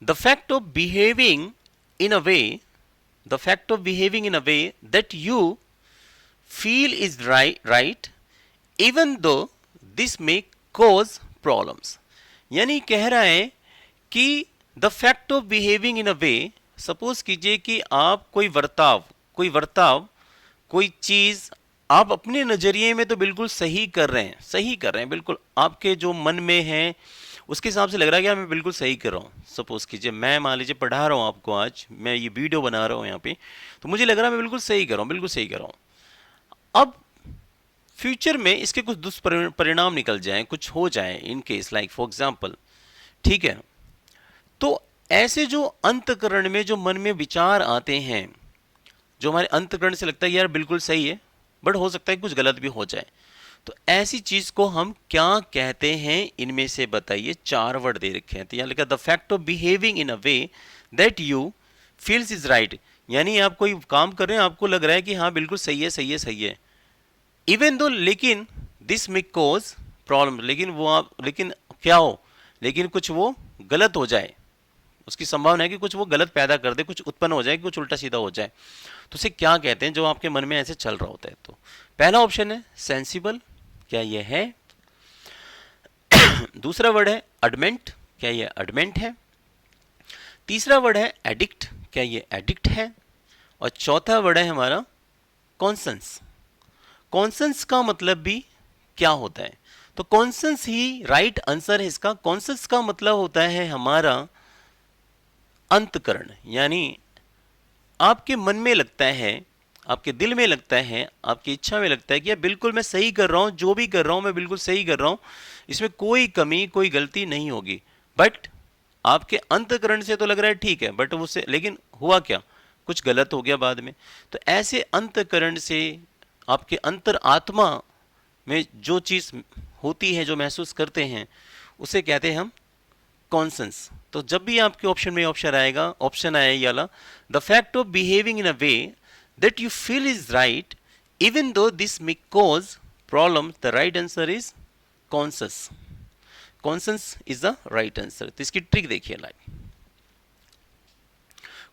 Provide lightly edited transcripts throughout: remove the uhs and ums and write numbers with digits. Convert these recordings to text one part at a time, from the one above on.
the fact of behaving in a way the fact of behaving in a way that you feel is right even though this may cause problems. यानी कह रहा है कि the fact of behaving in a way, suppose कीजिए कि आप कोई वर्ताव कोई चीज आप अपने नजरिए में तो बिल्कुल सही कर रहे हैं, बिल्कुल आपके जो मन में है उसके हिसाब से लग रहा है कि मैं बिल्कुल सही कर रहा हूँ। सपोज कीजिए मैं मान लीजिए पढ़ा रहा हूँ आपको, आज मैं ये वीडियो बना रहा हूँ यहाँ पे, तो मुझे लग रहा है मैं बिल्कुल सही कर रहा हूँ, बिल्कुल सही कर रहा हूँ। अब फ्यूचर में इसके कुछ दुष्परिणाम निकल जाएं, कुछ हो जाए in case like for example, ठीक है। तो ऐसे जो अंतकरण में जो मन में विचार आते हैं, जो हमारे अंतकरण से लगता है यार बिल्कुल सही है, बट हो सकता है कुछ गलत भी हो जाए, तो ऐसी चीज को हम क्या कहते हैं, इनमें से बताइए। 4 वर्ड दे रखे हैं, तो यहाँ लिखा the fact of behaving in a way that you feels is right, यानी आप कोई काम कर रहे हैं, आपको लग रहा है कि हाँ बिल्कुल सही है, सही है, सही है, इवन दो, लेकिन दिस मे कॉज प्रॉब्लम, लेकिन क्या हो, लेकिन कुछ वो गलत हो जाए, उसकी संभावना है कि कुछ वो गलत पैदा कर दे, कुछ उत्पन्न हो जाए, कुछ उल्टा सीधा हो जाए, तो उसे क्या कहते हैं जो आपके मन में ऐसे चल रहा होता है। तो पहला ऑप्शन है सेंसिबल, क्या ये है? दूसरा वर्ड है अडमेंट, क्या ये अडमेंट है? तीसरा वर्ड है एडिक्ट, क्या ये एडिक्ट है? और चौथा वर्ड है हमारा कॉन्सेंस। कॉन्सेंस का मतलब भी क्या होता है? तो कॉन्सेंस ही राइट आंसर है इसका। कॉन्सेंस का मतलब होता है हमारा अंतकरण, यानी आपके मन में लगता है, आपके दिल में लगता है, आपकी इच्छा में लगता है कि यार बिल्कुल मैं सही कर रहा हूँ, जो भी कर रहा हूँ मैं बिल्कुल सही कर रहा हूँ, इसमें कोई कमी कोई गलती नहीं होगी, बट आपके अंतकरण से तो लग रहा है ठीक है, बट उससे लेकिन हुआ क्या, कुछ गलत हो गया बाद में। तो ऐसे अंतकरण से आपके अंतर आत्मा में जो चीज़ होती है, जो महसूस करते हैं, उसे कहते हैं हम कॉन्सेंस। तो जब भी आपके ऑप्शन में ऑप्शन आया ये वाला, the fact of behaving in a way that you feel is right even though this may cause problem, the right answer is conscience. Conscience is the right answer. तो इसकी ट्रिक देखिए, like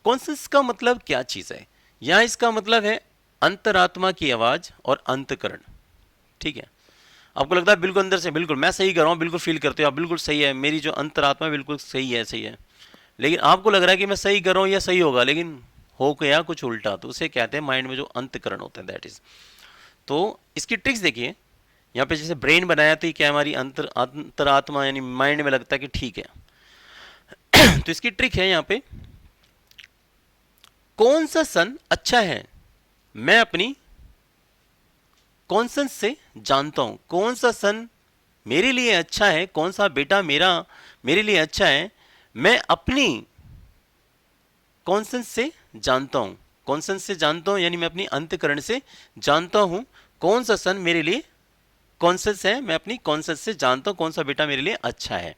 conscience का मतलब क्या चीज है? यहां इसका मतलब है अंतरात्मा की आवाज और अंतकरण, ठीक है। आपको लगता है बिल्कुल अंदर से बिल्कुल मैं सही कर रहा हूँ, बिल्कुल फील करते हो आप बिल्कुल सही है, मेरी जो अंतरात्मा बिल्कुल सही है, सही है, लेकिन आपको लग रहा है कि मैं सही कर रहा हूँ या सही होगा, लेकिन हो गया कुछ उल्टा, तो उसे कहते हैं माइंड में जो अंतकरण होता है, दैट इज। तो इसकी ट्रिक्स देखिए, यहाँ पे जैसे ब्रेन बनाया तो क्या हमारी अंतरात्मा यानी माइंड में लगता है कि ठीक है। तो इसकी ट्रिक है यहाँ पे, कौन सा सन अच्छा है मैं अपनी कॉन्सेंस से जानता हूं, कौन सा सन मेरे लिए अच्छा है, कौन सा बेटा मेरे लिए अच्छा है, मैं अपनी कॉन्सेंस से जानता हूं। कॉन्सेंस से जानता हूं यानी मैं अपनी अंतकरण से जानता हूं कौन सा सन मेरे लिए कॉन्सेंस है, मैं अपनी कॉन्सेंस से जानता हूं कौन सा बेटा मेरे लिए अच्छा है।